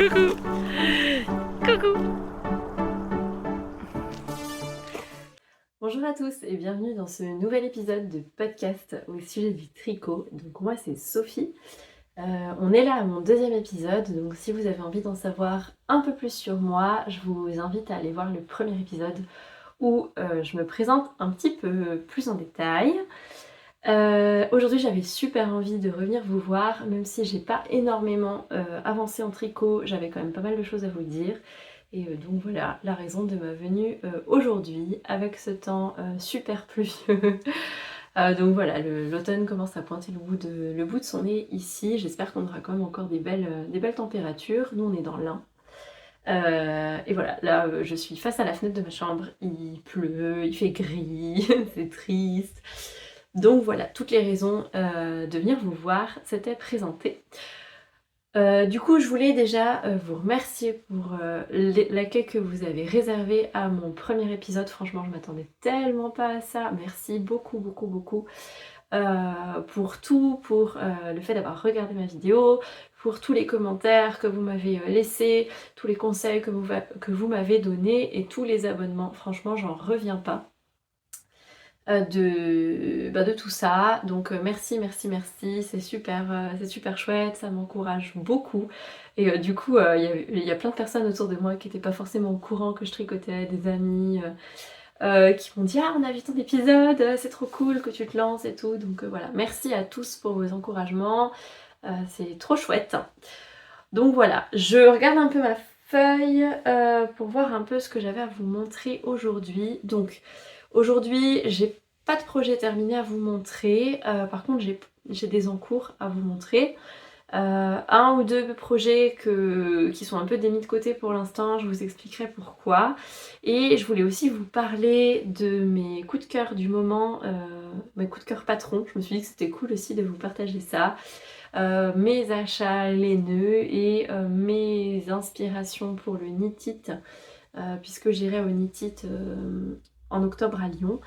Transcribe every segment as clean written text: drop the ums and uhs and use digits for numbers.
Coucou. Coucou. Bonjour à tous et bienvenue dans ce nouvel épisode de podcast au sujet du tricot. Donc moi c'est Sophie. On est là à mon deuxième épisode, donc si vous avez envie d'en savoir un peu plus sur moi, je vous invite à aller voir le premier épisode où je me présente un petit peu plus en détail. Aujourd'hui j'avais super envie de revenir vous voir, même si j'ai pas énormément avancé en tricot, j'avais quand même pas mal de choses à vous dire. Et donc voilà la raison de ma venue aujourd'hui avec ce temps super pluvieux. Donc voilà, l'automne commence à pointer le bout de son nez ici. J'espère qu'on aura quand même encore des belles températures. Nous on est dans l'Ain. Et voilà, là je suis face à la fenêtre de ma chambre, il pleut, il fait gris, c'est triste. Donc voilà, toutes les raisons de venir vous voir s'étaient présentées. Du coup, je voulais déjà vous remercier pour l'accueil que vous avez réservé à mon premier épisode. Franchement, je m'attendais tellement pas à ça. Merci beaucoup, beaucoup, beaucoup pour tout, pour le fait d'avoir regardé ma vidéo, pour tous les commentaires que vous m'avez laissés, tous les conseils que vous m'avez donnés et tous les abonnements. Franchement, j'en reviens pas. De tout ça, donc merci, c'est super chouette, ça m'encourage beaucoup. Et du coup il y a plein de personnes autour de moi qui n'étaient pas forcément au courant que je tricotais, des amis qui m'ont dit ah on a vu ton épisode, c'est trop cool que tu te lances et tout, donc voilà, merci à tous pour vos encouragements, c'est trop chouette. Donc voilà, je regarde un peu ma feuille pour voir un peu ce que j'avais à vous montrer aujourd'hui. Donc aujourd'hui, j'ai pas de projet terminé à vous montrer. Par contre, j'ai des encours à vous montrer. Un ou deux projets qui sont un peu démis de côté pour l'instant, je vous expliquerai pourquoi. Et je voulais aussi vous parler de mes coups de cœur du moment, mes coups de cœur patron. Je me suis dit que c'était cool aussi de vous partager ça. Mes achats laineux et mes inspirations pour le Knit It, puisque j'irai au Knit It en octobre à Lyon,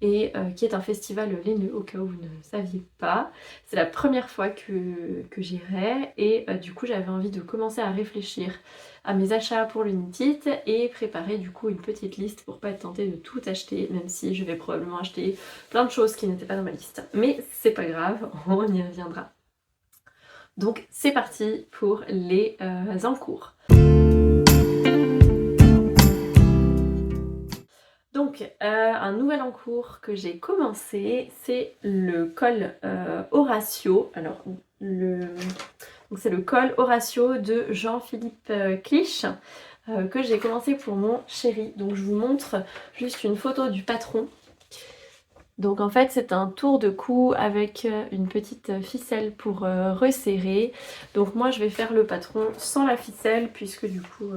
et qui est un festival laineux au cas où vous ne saviez pas. C'est la première fois que j'irai, et du coup j'avais envie de commencer à réfléchir à mes achats pour le Knit It et préparer du coup une petite liste pour pas être tentée de tout acheter, même si je vais probablement acheter plein de choses qui n'étaient pas dans ma liste. Mais c'est pas grave, on y reviendra. Donc c'est parti pour les encours. Donc un nouvel encours que j'ai commencé, c'est le col Horatio. Alors c'est le col Horatio de Jean-Philippe Clich que j'ai commencé pour mon chéri. Donc je vous montre juste une photo du patron. Donc en fait c'est un tour de cou avec une petite ficelle pour resserrer. Donc moi je vais faire le patron sans la ficelle puisque du coup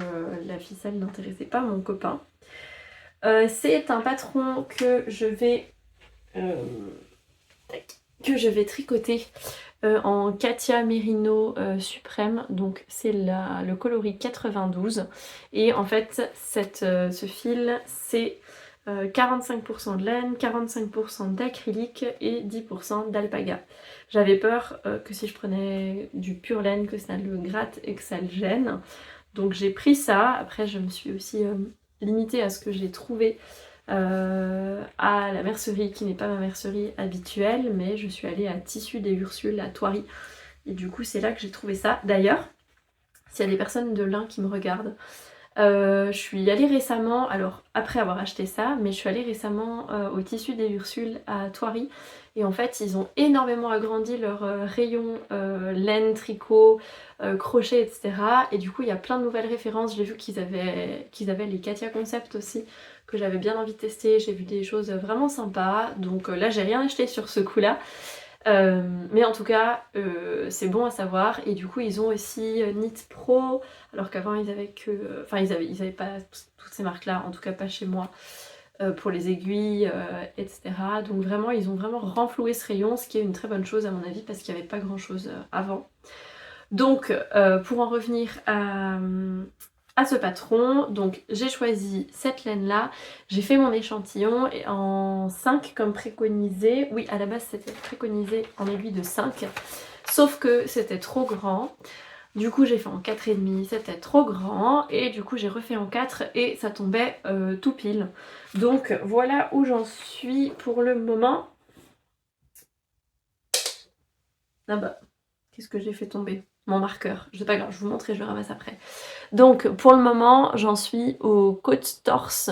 la ficelle n'intéressait pas mon copain. C'est un patron que je vais tricoter en Katia Merino Suprême. Donc c'est le coloris 92. Et en fait ce fil c'est 45% de laine, 45% d'acrylique et 10% d'alpaga. J'avais peur que si je prenais du pur laine, que ça le gratte et que ça le gêne. Donc j'ai pris ça. Après je me suis aussi limitée à ce que j'ai trouvé à la mercerie, qui n'est pas ma mercerie habituelle, mais je suis allée à Tissus des Ursules à Thoiry. Et du coup c'est là que j'ai trouvé ça. D'ailleurs, s'il y a des personnes de l'Ain qui me regardent, je suis allée récemment, alors après avoir acheté ça, mais je suis allée récemment au Tissu des Ursules à Thoiry, et en fait ils ont énormément agrandi leur rayon laine, tricot, crochet, etc. Et du coup il y a plein de nouvelles références. J'ai vu qu'ils avaient les Katia Concept aussi, que j'avais bien envie de tester. J'ai vu des choses vraiment sympas, donc là j'ai rien acheté sur ce coup là. Mais en tout cas c'est bon à savoir. Et du coup ils ont aussi Knit Pro, alors qu'avant ils avaient que... Enfin ils avaient pas toutes ces marques là, en tout cas pas chez moi, pour les aiguilles, etc. Donc vraiment ils ont vraiment renfloué ce rayon, ce qui est une très bonne chose à mon avis, parce qu'il n'y avait pas grand chose avant. Donc pour en revenir à ce patron, donc j'ai choisi cette laine là, j'ai fait mon échantillon et en 5 comme préconisé. Oui, à la base c'était préconisé en aiguille de 5, sauf que c'était trop grand. Du coup j'ai fait en 4,5, c'était trop grand et du coup j'ai refait en 4 et ça tombait tout pile. Donc voilà où j'en suis pour le moment. Ah bah, qu'est-ce que j'ai fait tomber? Mon marqueur, c'est pas grave, je vous montre et je le ramasse après. Donc pour le moment j'en suis aux côtes torse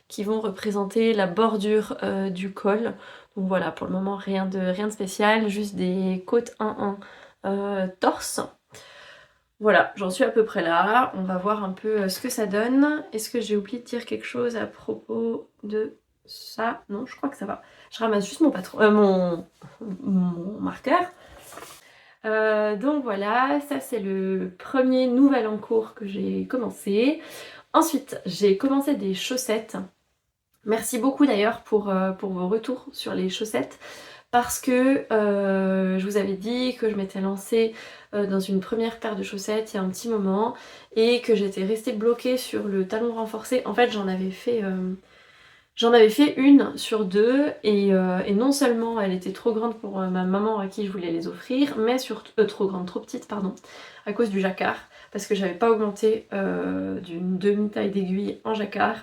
qui vont représenter la bordure du col. Donc voilà, pour le moment rien de spécial, juste des côtes 1-1 torse. Voilà, j'en suis à peu près là, on va voir un peu ce que ça donne. Est-ce que j'ai oublié de dire quelque chose à propos de ça? Non, je crois que ça va. Je ramasse juste mon marqueur. Donc voilà, ça c'est le premier nouvel en cours que j'ai commencé. Ensuite, j'ai commencé des chaussettes. Merci beaucoup d'ailleurs pour vos retours sur les chaussettes parce que je vous avais dit que je m'étais lancée dans une première paire de chaussettes il y a un petit moment et que j'étais restée bloquée sur le talon renforcé. En fait, j'en avais fait une sur deux et non seulement elle était trop grande pour ma maman à qui je voulais les offrir, mais trop grande, trop petite pardon, à cause du jacquard, parce que j'avais pas augmenté d'une demi-taille d'aiguille en jacquard.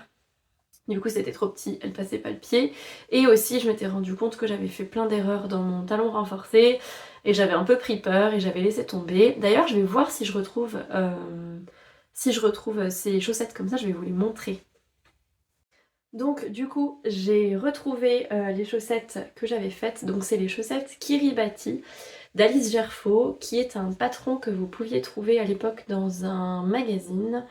Du coup c'était trop petit, elle passait pas le pied. Et aussi je m'étais rendu compte que j'avais fait plein d'erreurs dans mon talon renforcé et j'avais un peu pris peur et j'avais laissé tomber. D'ailleurs je vais voir si je retrouve ces chaussettes comme ça, je vais vous les montrer. Donc du coup j'ai retrouvé les chaussettes que j'avais faites, donc c'est les chaussettes Kiribati d'Alice Gerfaux, qui est un patron que vous pouviez trouver à l'époque dans un magazine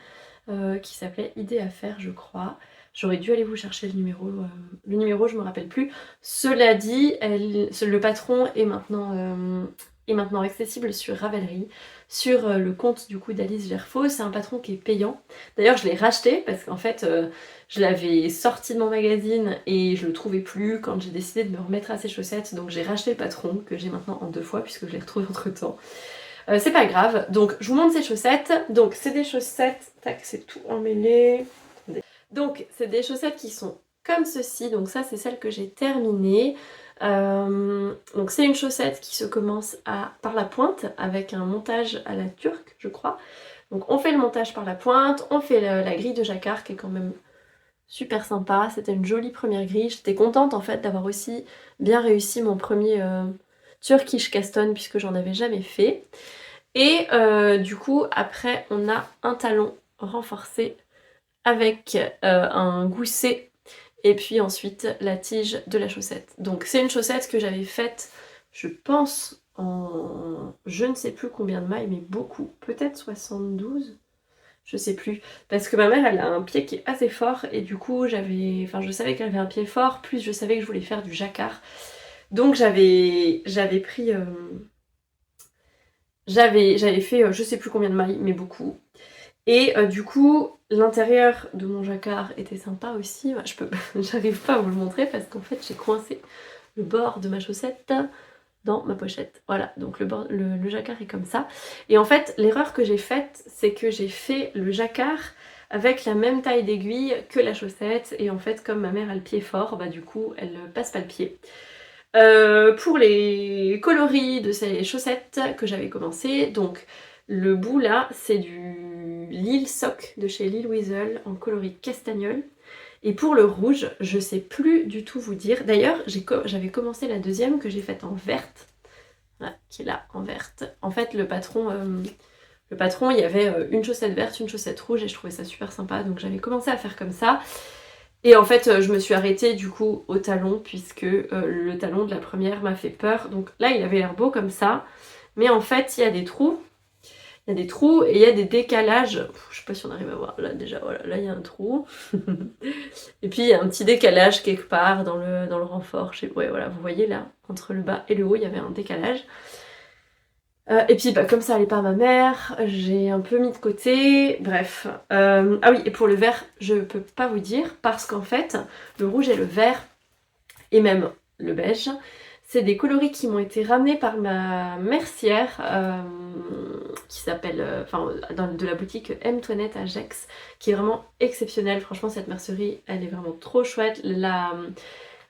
qui s'appelait Idées à faire je crois. J'aurais dû aller vous chercher le numéro je me rappelle plus. Cela dit, le patron est maintenant accessible sur Ravelry, sur le compte du coup d'Alice Gerfaux. C'est un patron qui est payant. D'ailleurs je l'ai racheté parce qu'en fait je l'avais sorti de mon magazine et je le trouvais plus quand j'ai décidé de me remettre à ses chaussettes. Donc j'ai racheté le patron que j'ai maintenant en 2 fois puisque je l'ai retrouvé entre temps. C'est pas grave, donc je vous montre ces chaussettes. Donc c'est des chaussettes, tac c'est tout emmêlé. Donc c'est des chaussettes qui sont comme ceci, donc ça c'est celle que j'ai terminée. Donc c'est une chaussette qui se commence par la pointe avec un montage à la turque je crois. Donc on fait le montage par la pointe, on fait la grille de jacquard qui est quand même super sympa. C'était une jolie première grille, j'étais contente en fait d'avoir aussi bien réussi mon premier Turkish Caston puisque j'en avais jamais fait. Et du coup après on a un talon renforcé avec un gousset et puis ensuite la tige de la chaussette. Donc c'est une chaussette que j'avais faite je pense en je ne sais plus combien de mailles mais beaucoup, peut-être 72, je sais plus, parce que ma mère elle a un pied qui est assez fort et du coup je savais qu'elle avait un pied fort, plus je savais que je voulais faire du jacquard, donc j'avais pris j'avais fait je sais plus combien de mailles mais beaucoup. Et du coup, l'intérieur de mon jacquard était sympa aussi. J'arrive pas à vous le montrer parce qu'en fait, j'ai coincé le bord de ma chaussette dans ma pochette. Voilà, donc le jacquard est comme ça. Et en fait, l'erreur que j'ai faite, c'est que j'ai fait le jacquard avec la même taille d'aiguille que la chaussette. Et en fait, comme ma mère a le pied fort, bah du coup, elle passe pas le pied. Pour les coloris de ces chaussettes que j'avais commencé, donc le bout là c'est du Lille Sock de chez Lille Weasel en coloris castagnol. Et pour le rouge, je sais plus du tout vous dire. D'ailleurs j'avais commencé la deuxième que j'ai faite en verte. Voilà, qui est là en verte. En fait le patron il y avait une chaussette verte, une chaussette rouge et je trouvais ça super sympa. Donc j'avais commencé à faire comme ça. Et en fait je me suis arrêtée du coup au talon puisque le talon de la première m'a fait peur. Donc là il avait l'air beau comme ça. Mais en fait il y a des trous. Il y a des trous et il y a des décalages. Je sais pas si on arrive à voir. Là déjà voilà, là il y a un trou. Et puis il y a un petit décalage quelque part dans le renfort. Ouais voilà, vous voyez là, entre le bas et le haut il y avait un décalage. Et puis bah, comme ça allait pas à ma mère, j'ai un peu mis de côté, bref. Ah oui, et pour le vert, je peux pas vous dire, parce qu'en fait, le rouge et le vert, et même le beige, c'est des coloris qui m'ont été ramenés par ma mercière, qui s'appelle, de la boutique M. Toinette à Gex, qui est vraiment exceptionnelle. Franchement, cette mercerie, elle est vraiment trop chouette.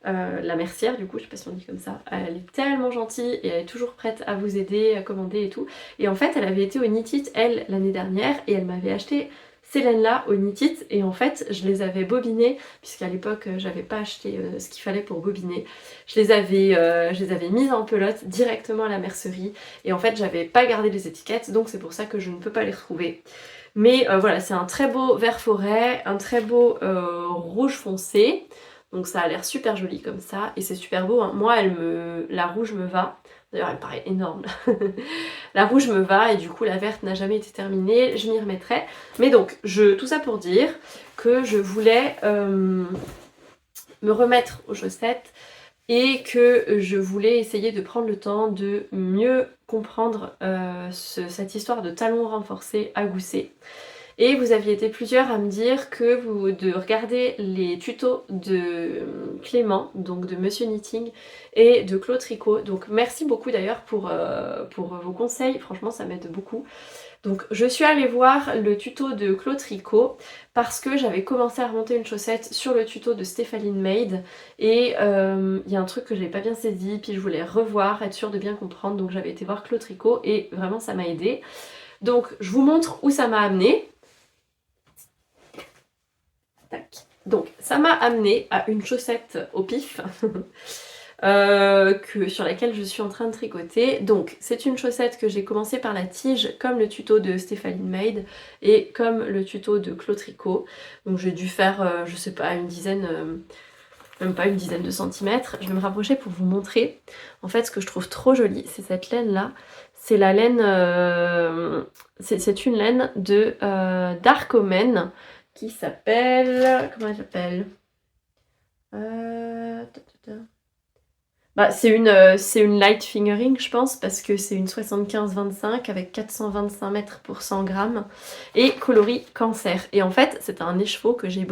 la mercière du coup, je sais pas si on dit comme ça, elle est tellement gentille et elle est toujours prête à vous aider, à commander et tout. Et en fait elle avait été au Knit It, elle, l'année dernière, et elle m'avait acheté ces laines-là au Knit It, et en fait je les avais bobinées, puisqu'à l'époque j'avais pas acheté ce qu'il fallait pour bobiner. Je les avais mises en pelote directement à la mercerie, et en fait j'avais pas gardé les étiquettes, donc c'est pour ça que je ne peux pas les retrouver. Mais voilà, c'est un très beau vert forêt, un très beau rouge foncé. Donc ça a l'air super joli comme ça, et c'est super beau, hein. Moi, la rouge me va. D'ailleurs, elle me paraît énorme. La rouge me va, et du coup, la verte n'a jamais été terminée. Je m'y remettrai. Mais donc, tout ça pour dire que je voulais me remettre aux chaussettes, et que je voulais essayer de prendre le temps de mieux comprendre cette histoire de talons renforcés à gousset. Et vous aviez été plusieurs à me dire de regarder les tutos de Clément, donc de Monsieur Knitting, et de Claude Tricot. Donc merci beaucoup d'ailleurs pour vos conseils, franchement ça m'aide beaucoup. Donc je suis allée voir le tuto de Claude Tricot parce que j'avais commencé à remonter une chaussette sur le tuto de Stéphanie Made, et il y a un truc que j'avais pas bien saisi, puis je voulais revoir, être sûre de bien comprendre, donc j'avais été voir Claude Tricot et vraiment ça m'a aidé. Donc je vous montre où ça m'a amené. Tac. Donc ça m'a amené à une chaussette au pif sur laquelle je suis en train de tricoter. Donc c'est une chaussette que j'ai commencé par la tige, comme le tuto de Stéphanie Made et comme le tuto de Claude Tricot. Donc j'ai dû faire, je sais pas, une dizaine, même pas une dizaine de centimètres. Je vais me rapprocher pour vous montrer. En fait, ce que je trouve trop joli, c'est cette laine là. C'est la laine, c'est une laine de Dark Omen qui s'appelle, comment elle s'appelle, bah, c'est une light fingering, je pense, parce que c'est une 75-25 avec 425 mètres pour 100 grammes et coloris cancer. Et en fait, c'est un écheveau que j'ai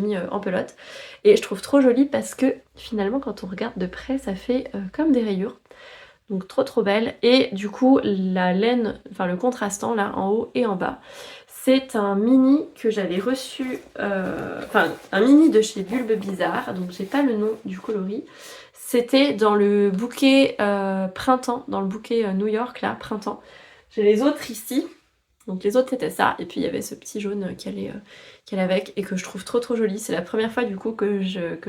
mis en pelote, et je trouve trop joli parce que finalement, quand on regarde de près, ça fait comme des rayures. Donc trop belle. Et du coup, la laine, enfin le contrastant là en haut et en bas, c'est un mini que j'avais reçu, enfin un mini de chez Bulbe Bizarre, donc j'ai pas le nom du coloris. C'était dans le bouquet printemps, dans le bouquet New York là, printemps. J'ai les autres ici, donc les autres c'était ça, et puis il y avait ce petit jaune qui allait avec, et que je trouve trop joli. C'est la première fois du coup que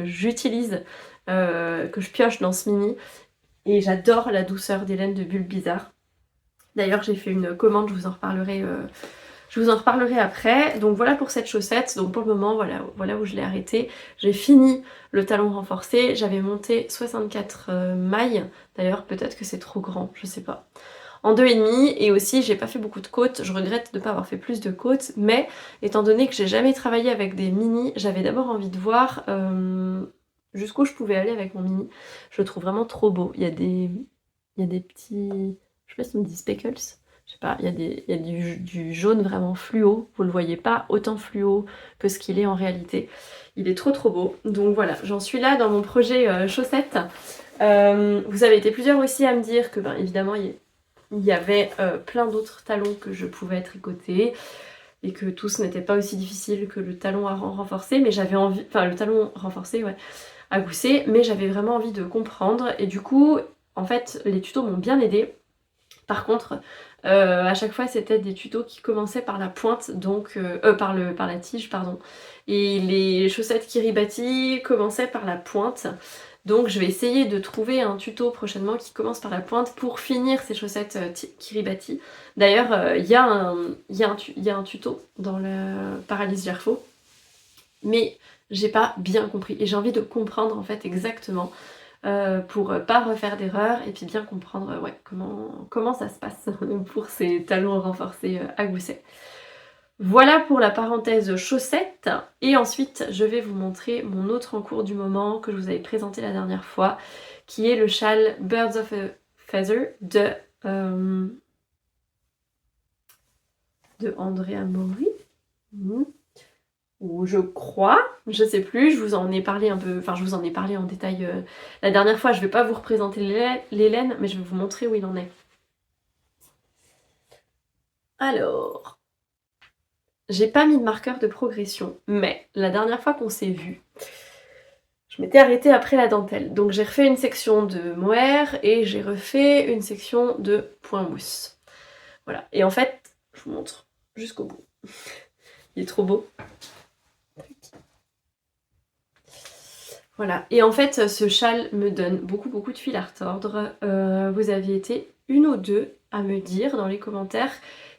j'utilise, que je pioche dans ce mini, et j'adore la douceur des laines de Bulbe Bizarre. D'ailleurs j'ai fait une commande, je vous en reparlerai après. Donc voilà pour cette chaussette. Donc pour le moment, voilà où je l'ai arrêtée. J'ai fini le talon renforcé. J'avais monté 64 mailles. D'ailleurs, peut-être que c'est trop grand, je sais pas. En 2,5. Et aussi, j'ai pas fait beaucoup de côtes. Je regrette de ne pas avoir fait plus de côtes. Mais étant donné que j'ai jamais travaillé avec des mini, j'avais d'abord envie de voir jusqu'où je pouvais aller avec mon mini. Je le trouve vraiment trop beau. Il y a des petits... Je sais pas si on me dit speckles. Je sais pas, il y a du jaune vraiment fluo, vous le voyez pas autant fluo que ce qu'il est en réalité. Il est trop beau. Donc voilà, j'en suis là dans mon projet chaussettes. Vous avez été plusieurs aussi à me dire que, ben, évidemment, il y avait plein d'autres talons que je pouvais tricoter, et que tous n'étaient pas aussi difficiles que le talon à renforcer, mais j'avais envie, enfin le talon renforcé, ouais, à gousset, mais j'avais vraiment envie de comprendre, et du coup, en fait, les tutos m'ont bien aidée. Par contre, à chaque fois c'était des tutos qui commençaient par la pointe, donc par la tige, pardon. Et les chaussettes Kiribati commençaient par la pointe. Donc je vais essayer de trouver un tuto prochainement qui commence par la pointe pour finir ces chaussettes Kiribati. D'ailleurs, il y a un tuto dans le Paralyse Gerfo, mais j'ai pas bien compris. Et j'ai envie de comprendre en fait exactement, pour pas refaire d'erreur, et puis bien comprendre ouais, comment ça se passe pour ces talons renforcés à gousset. Voilà pour la parenthèse chaussettes, et ensuite je vais vous montrer mon autre en cours du moment que je vous avais présenté la dernière fois, qui est le châle Birds of a Feather de Andrea Mori. Ou je crois, je sais plus, je vous en ai parlé un peu, enfin je vous en ai parlé en détail la dernière fois. Je vais pas vous représenter les laines, mais je vais vous montrer où il en est. Alors, j'ai pas mis de marqueur de progression, mais la dernière fois qu'on s'est vu, je je m'étais arrêtée après la dentelle. Donc j'ai refait une section de mohair et j'ai refait une section de point mousse. Voilà. Et en fait, je vous montre jusqu'au bout. Il est trop beau. Voilà. Et en fait, ce châle me donne beaucoup de fil à retordre. Vous aviez été une ou deux à me dire dans les commentaires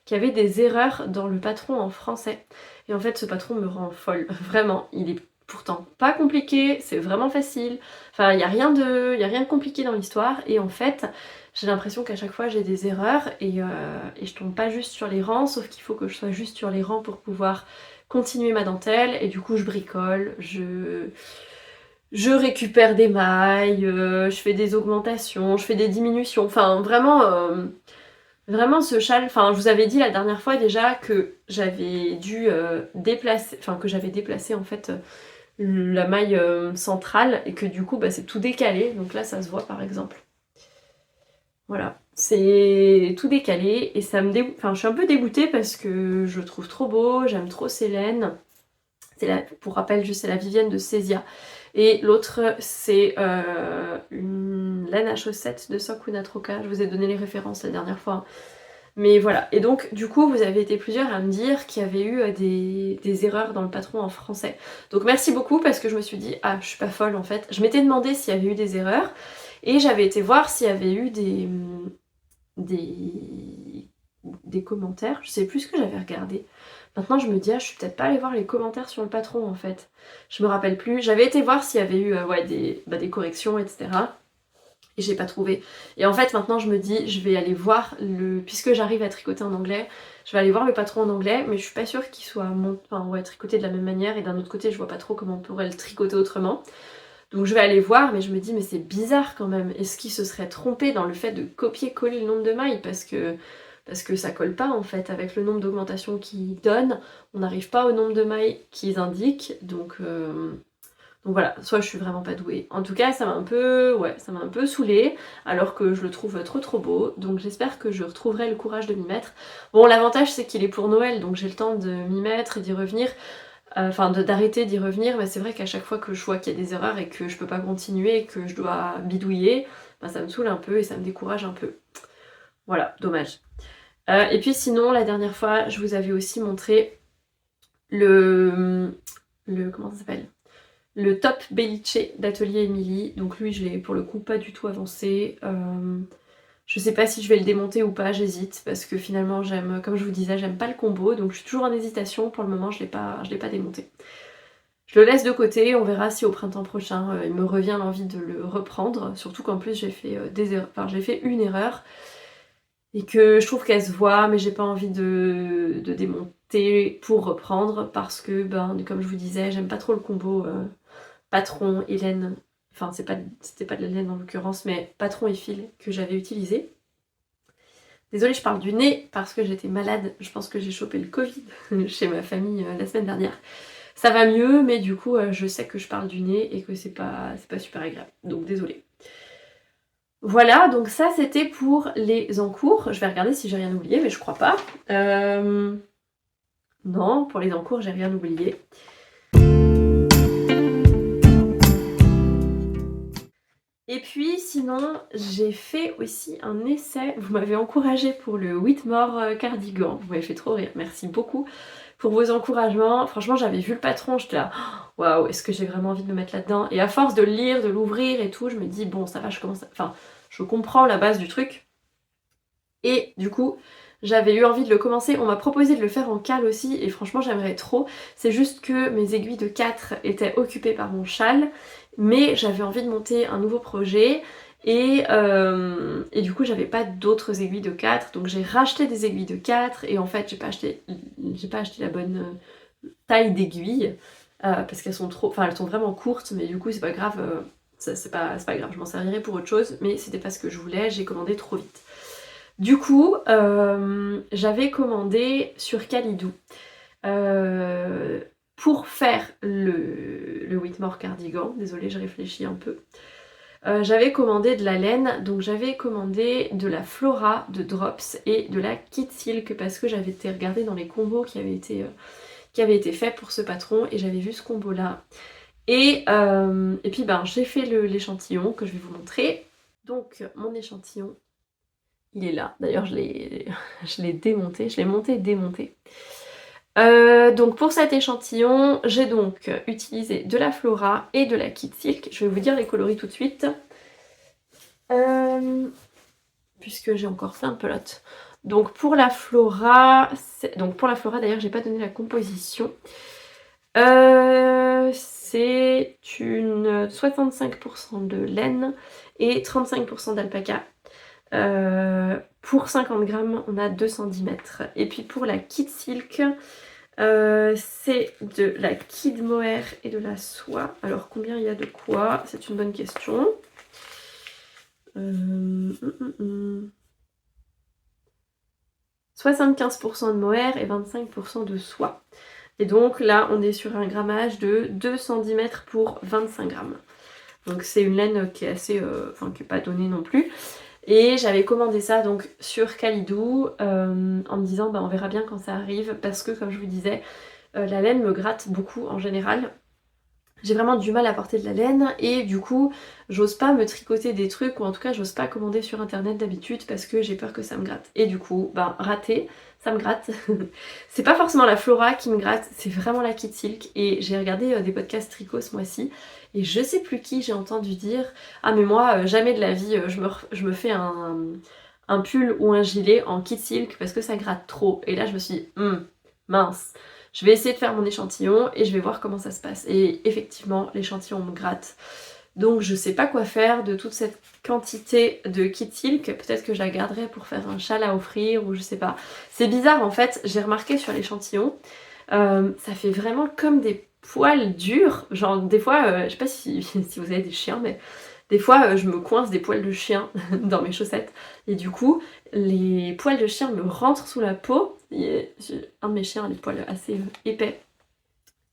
qu'il y avait des erreurs dans le patron en français. Et en fait, ce patron me rend folle. Vraiment, il est pourtant pas compliqué, c'est vraiment facile. Enfin, il n'y a rien de compliqué dans l'histoire. Et en fait, j'ai l'impression qu'à chaque fois, j'ai des erreurs et je tombe pas juste sur les rangs, sauf qu'il faut que je sois juste sur les rangs pour pouvoir continuer ma dentelle. Et du coup, je bricole, je récupère des mailles, je fais des augmentations, je fais des diminutions. Enfin, vraiment ce châle, enfin, je vous avais dit la dernière fois déjà que j'avais dû déplacer, enfin, que j'avais déplacé en fait la maille centrale et que du coup, bah, c'est tout décalé. Donc là, ça se voit par exemple. Voilà, c'est tout décalé et ça me dégoûte. Enfin, je suis un peu dégoûtée parce que je le trouve trop beau, j'aime trop ces laines. Pour rappel, juste c'est la Vivienne de Césia. Et l'autre, c'est une laine à chaussettes de Sakuna Troca. Je vous ai donné les références la dernière fois. Mais voilà. Et donc, du coup, vous avez été plusieurs à me dire qu'il y avait eu des erreurs dans le patron en français. Donc, merci beaucoup parce que je me suis dit, ah, je suis pas folle en fait. Je m'étais demandé s'il y avait eu des erreurs. Et j'avais été voir s'il y avait eu des commentaires. Je sais plus ce que j'avais regardé. Maintenant, je me dis, ah, je suis peut-être pas allée voir les commentaires sur le patron en fait. Je me rappelle plus. J'avais été voir s'il y avait eu des corrections, etc. Et j'ai pas trouvé. Et en fait, maintenant, je me dis, je vais aller voir puisque j'arrive à tricoter en anglais, je vais aller voir le patron en anglais, mais je suis pas sûre qu'il soit tricoté de la même manière. Et d'un autre côté, je vois pas trop comment on pourrait le tricoter autrement. Donc je vais aller voir, mais je me dis, mais c'est bizarre quand même. Est-ce qu'il se serait trompé dans le fait de copier-coller le nombre de mailles parce que ça colle pas en fait avec le nombre d'augmentations qu'ils donnent. On n'arrive pas au nombre de mailles qu'ils indiquent. Donc voilà, soit je suis vraiment pas douée. En tout cas, ça m'a un peu saoulée, alors que je le trouve trop beau. Donc j'espère que je retrouverai le courage de m'y mettre. Bon, l'avantage c'est qu'il est pour Noël, donc j'ai le temps de m'y mettre et d'y revenir. D'arrêter d'y revenir, mais c'est vrai qu'à chaque fois que je vois qu'il y a des erreurs et que je peux pas continuer et que je dois bidouiller, ça me saoule un peu et ça me décourage un peu. Voilà, dommage. Et puis sinon, la dernière fois, je vous avais aussi montré comment ça s'appelle, le top Bellice d'Atelier Émilie. Donc lui, je l'ai pour le coup pas du tout avancé. Je sais pas si je vais le démonter ou pas, j'hésite, parce que finalement, comme je vous disais, j'aime pas le combo, donc je suis toujours en hésitation. Pour le moment, je l'ai pas démonté. Je le laisse de côté, on verra si au printemps prochain, il me revient l'envie de le reprendre, surtout qu'en plus j'ai fait j'ai fait une erreur, et que je trouve qu'elle se voit, mais j'ai pas envie de démonter pour reprendre, parce que, comme je vous disais, j'aime pas trop le combo patron et laine. Enfin, c'était pas de la laine en l'occurrence, mais patron et fil que j'avais utilisé. Désolée, je parle du nez parce que j'étais malade. Je pense que j'ai chopé le Covid chez ma famille la semaine dernière. Ça va mieux, mais du coup, je sais que je parle du nez et que c'est pas super agréable. Donc, désolée. Voilà, donc ça, c'était pour les encours. Je vais regarder si j'ai rien oublié, mais je crois pas. Non, pour les encours, j'ai rien oublié. Et puis sinon, j'ai fait aussi un essai. Vous m'avez encouragé pour le Whitmore cardigan. Vous m'avez fait trop rire. Merci beaucoup pour vos encouragements. Franchement, j'avais vu le patron, j'étais là, waouh, est-ce que j'ai vraiment envie de me mettre là-dedans? Et à force de le lire, de l'ouvrir et tout, je me dis, bon, ça va, je comprends la base du truc. Et du coup, j'avais eu envie de le commencer. On m'a proposé de le faire en cale aussi, et franchement, j'aimerais trop. C'est juste que mes aiguilles de 4 étaient occupées par mon châle, mais j'avais envie de monter un nouveau projet. Et du coup, j'avais pas d'autres aiguilles de 4, donc j'ai racheté des aiguilles de 4, et en fait, j'ai pas acheté la bonne taille d'aiguille, parce qu'elles sont elles sont vraiment courtes, mais du coup, c'est pas grave, c'est pas grave, je m'en servirai pour autre chose, mais c'était pas ce que je voulais, j'ai commandé trop vite. Du coup, j'avais commandé sur Calidou pour faire le Whitmore cardigan. Désolée, je réfléchis un peu. J'avais commandé de la laine, donc j'avais commandé de la Flora de Drops et de la Kit Silk parce que j'avais été regarder dans les combos qui avaient été faits pour ce patron et j'avais vu ce combo là. Et puis j'ai fait l'échantillon que je vais vous montrer. Donc mon échantillon, il est là. D'ailleurs je l'ai démonté, je l'ai monté et démonté. Donc pour cet échantillon, j'ai donc utilisé de la Flora et de la Kid Silk. Je vais vous dire les coloris tout de suite. Puisque j'ai encore plein de pelotes. Donc pour la Flora, d'ailleurs j'ai pas donné la composition. C'est une 65% de laine et 35% d'alpaca. Pour 50 grammes, on a 210 mètres. Et puis pour la Kid Silk, c'est de la Kid Mohair et de la soie. Alors combien il y a de quoi? C'est une bonne question. 75% de mohair et 25% de soie. Et donc là, on est sur un grammage de 210 mètres pour 25 grammes. Donc c'est une laine qui est assez, qui n'est pas donnée non plus. Et j'avais commandé ça donc sur Kalidou en me disant on verra bien quand ça arrive, parce que comme je vous disais, la laine me gratte beaucoup en général. J'ai vraiment du mal à porter de la laine et du coup j'ose pas me tricoter des trucs, ou en tout cas j'ose pas commander sur internet d'habitude parce que j'ai peur que ça me gratte. Et du coup raté, ça me gratte. C'est pas forcément la Flora qui me gratte, c'est vraiment la Kid Silk. Et j'ai regardé des podcasts tricot ce mois-ci et je sais plus qui j'ai entendu dire ah mais moi jamais de la vie je me fais un pull ou un gilet en Kid Silk parce que ça gratte trop. Et là je me suis dit mince, je vais essayer de faire mon échantillon et je vais voir comment ça se passe. Et effectivement, l'échantillon me gratte. Donc je sais pas quoi faire de toute cette quantité de Kid Silk. Peut-être que je la garderai pour faire un châle à offrir ou je sais pas. C'est bizarre en fait, j'ai remarqué sur l'échantillon, ça fait vraiment comme des poils durs. Genre des fois, je sais pas si vous avez des chiens, mais des fois je me coince des poils de chien dans mes chaussettes. Et du coup, les poils de chien me rentrent sous la peau. Un de mes chiens a des poils assez épais.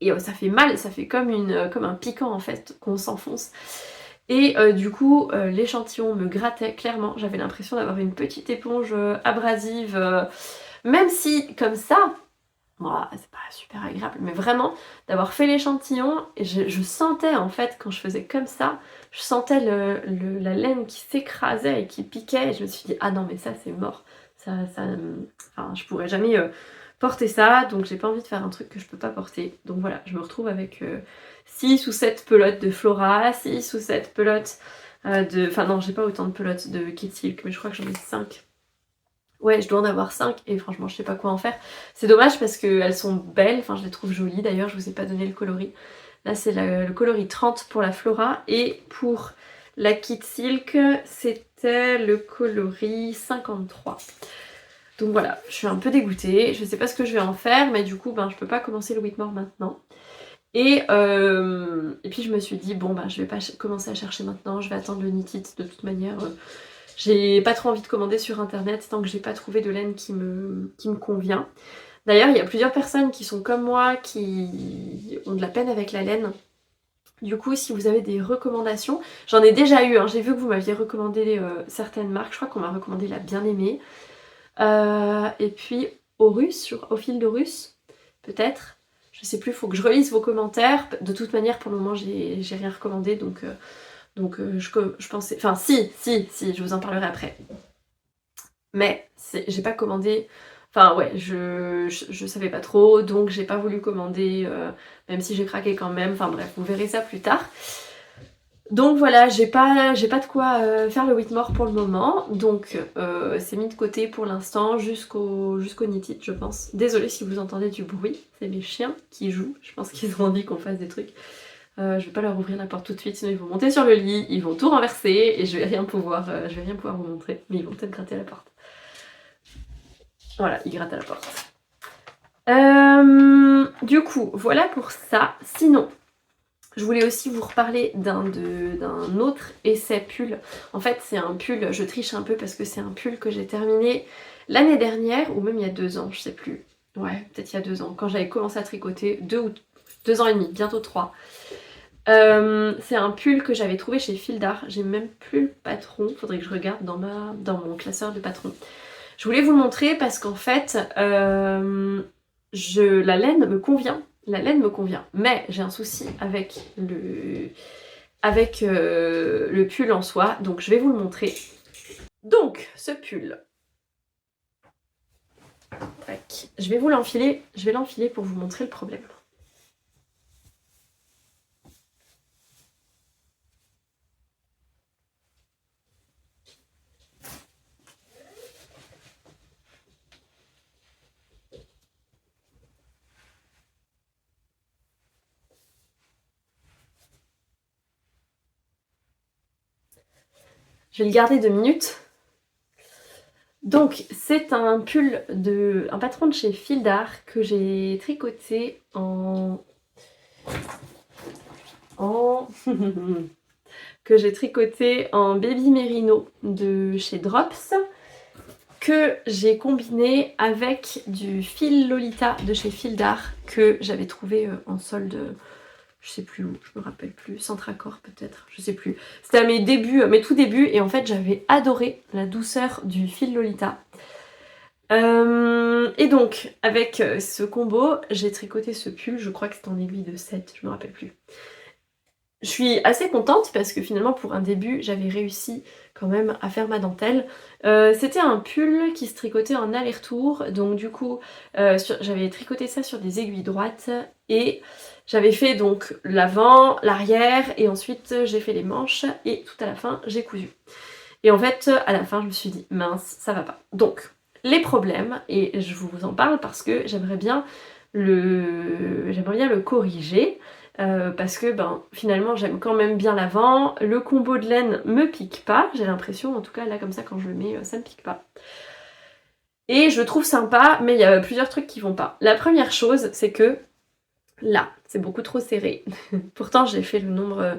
Et ça fait mal, ça fait comme un piquant en fait, qu'on s'enfonce. Et du coup, l'échantillon me grattait clairement. J'avais l'impression d'avoir une petite éponge abrasive. Même si, comme ça, c'est pas super agréable, mais vraiment, d'avoir fait l'échantillon, je sentais en fait, quand je faisais comme ça, je sentais la laine qui s'écrasait et qui piquait, et je me suis dit, ah non mais ça c'est mort, je pourrais jamais porter ça, donc j'ai pas envie de faire un truc que je peux pas porter. Donc voilà, je me retrouve avec 6 ou 7 pelotes de Flora, 6 ou 7 pelotes non, j'ai pas autant de pelotes de Kid Silk, mais je crois que j'en ai 5. Ouais, je dois en avoir 5 et franchement, je sais pas quoi en faire. C'est dommage parce qu'elles sont belles, je les trouve jolies. D'ailleurs, je vous ai pas donné le coloris. Là, c'est le coloris 30 pour la Flora et pour la Kid Silk, c'était le coloris 53. Donc voilà, je suis un peu dégoûtée. Je sais pas ce que je vais en faire, mais du coup, je peux pas commencer le Whitmore maintenant. Et puis je me suis dit, je vais pas commencer à chercher maintenant, je vais attendre le Knit It de toute manière. J'ai pas trop envie de commander sur internet tant que j'ai pas trouvé de laine qui me convient. D'ailleurs, il y a plusieurs personnes qui sont comme moi, qui ont de la peine avec la laine. Du coup, si vous avez des recommandations, j'en ai déjà eu, j'ai vu que vous m'aviez recommandé certaines marques, je crois qu'on m'a recommandé la Bien-Aimée. Et puis Horus, au fil de Russe, peut-être. Je sais plus, faut que je relise vos commentaires. De toute manière, pour le moment, j'ai rien recommandé, donc je pensais... Enfin, si, je vous en parlerai après. Mais j'ai pas commandé... je savais pas trop, donc j'ai pas voulu commander, même si j'ai craqué quand même. Enfin bref, vous verrez ça plus tard. Donc voilà, j'ai pas de quoi faire le Whitmore pour le moment, donc c'est mis de côté pour l'instant jusqu'au Knit It, je pense. Désolée si vous entendez du bruit, c'est mes chiens qui jouent, je pense qu'ils ont envie qu'on fasse des trucs. Je vais pas leur ouvrir la porte tout de suite, sinon ils vont monter sur le lit, ils vont tout renverser et je vais rien pouvoir vous montrer, mais ils vont peut-être gratter la porte. Voilà, ils grattent à la porte. Du coup, voilà pour ça. Sinon, je voulais aussi vous reparler d'un autre essai pull. En fait, c'est un pull, je triche un peu parce que c'est un pull que j'ai terminé l'année dernière, ou même il y a 2 ans, je sais plus. Ouais, peut-être il y a 2 ans, quand j'avais commencé à tricoter, 2 ans et demi, bientôt 3. C'est un pull que j'avais trouvé chez Fil d'Art. J'ai même plus le patron, faudrait que je regarde dans mon classeur de patron. Je voulais vous le montrer parce qu'en fait, la laine me convient. la laine me convient. Mais j'ai un souci avec le pull en soi, donc je vais vous le montrer. Donc, ce pull, tac, je vais l'enfiler pour vous montrer le problème. Je vais le garder 2 minutes. Donc, c'est un pull un patron de chez Fildar que j'ai tricoté que j'ai tricoté en baby mérino de chez Drops, que j'ai combiné avec du fil Lolita de chez Fildar que j'avais trouvé en solde. Je sais plus où, je me rappelle plus, Centracor peut-être, je sais plus. C'était à mes tout débuts, et en fait j'avais adoré la douceur du fil Lolita. Et donc, avec ce combo, j'ai tricoté ce pull, je crois que c'était en aiguille de 7, je me rappelle plus. Je suis assez contente parce que finalement pour un début j'avais réussi quand même à faire ma dentelle. C'était un pull qui se tricotait en aller-retour, donc du coup j'avais tricoté ça sur des aiguilles droites et j'avais fait donc l'avant, l'arrière et ensuite j'ai fait les manches et tout à la fin j'ai cousu. Et en fait à la fin je me suis dit mince ça va pas. Donc les problèmes, et je vous en parle parce que j'aimerais bien le corriger. Parce que finalement j'aime quand même bien l'avant, le combo de laine me pique pas, j'ai l'impression, en tout cas là comme ça quand je le mets ça me pique pas. Et je le trouve sympa, mais il y a plusieurs trucs qui vont pas. La première chose c'est que là c'est beaucoup trop serré, pourtant j'ai fait le nombre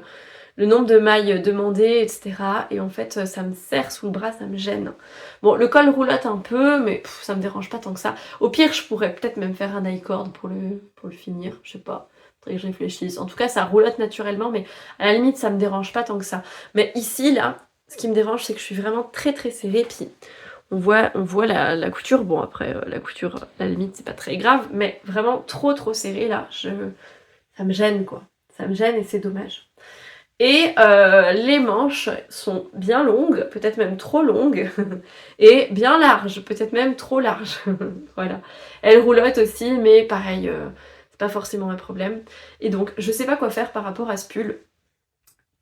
de mailles demandées etc. Et en fait ça me serre sous le bras, ça me gêne. Bon le col roulotte un peu mais ça me dérange pas tant que ça. Au pire je pourrais peut-être même faire un I-cord pour le finir, je sais pas. Que je réfléchisse. En tout cas, ça roulotte naturellement, mais à la limite, ça me dérange pas tant que ça. Mais ici, là, ce qui me dérange, c'est que je suis vraiment très très serrée. Puis on voit la couture. Bon, après, la couture, à la limite, c'est pas très grave, mais vraiment trop trop serrée, là, ça me gêne, quoi. Ça me gêne et c'est dommage. Et les manches sont bien longues, peut-être même trop longues, et bien larges, peut-être même trop larges. Voilà. Elles roulotte aussi, mais pareil, c'est pas forcément un problème. Et donc, je sais pas quoi faire par rapport à ce pull,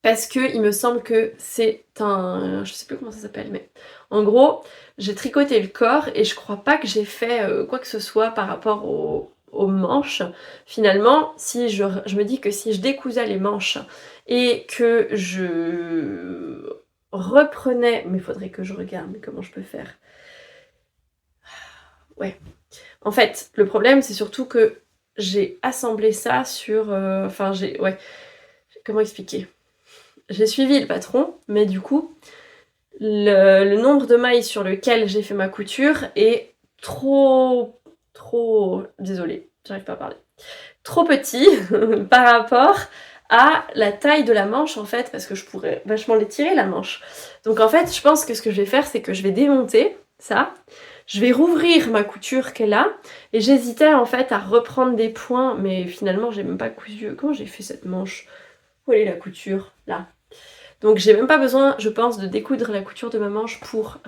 parce que il me semble que c'est je sais plus comment ça s'appelle, mais en gros, j'ai tricoté le corps et je crois pas que j'ai fait quoi que ce soit par rapport aux manches. Finalement, si je me dis que si je décousais les manches et que je reprenais, mais il faudrait que je regarde comment je peux faire. Ouais. En fait, le problème c'est surtout que j'ai assemblé ça sur... ouais. Comment expliquer? J'ai suivi le patron, mais du coup, le nombre de mailles sur lequel j'ai fait ma couture est trop... Désolée, j'arrive pas à parler. Trop petit par rapport à la taille de la manche en fait, parce que je pourrais vachement l'étirer la manche. Donc en fait, je pense que ce que je vais faire, c'est que je vais démonter ça, je vais rouvrir ma couture qu'elle a, et j'hésitais en fait à reprendre des points, mais finalement j'ai même pas cousu. Comment j'ai fait cette manche? Où est la couture? Là. Donc j'ai même pas besoin, je pense, de découdre la couture de ma manche pour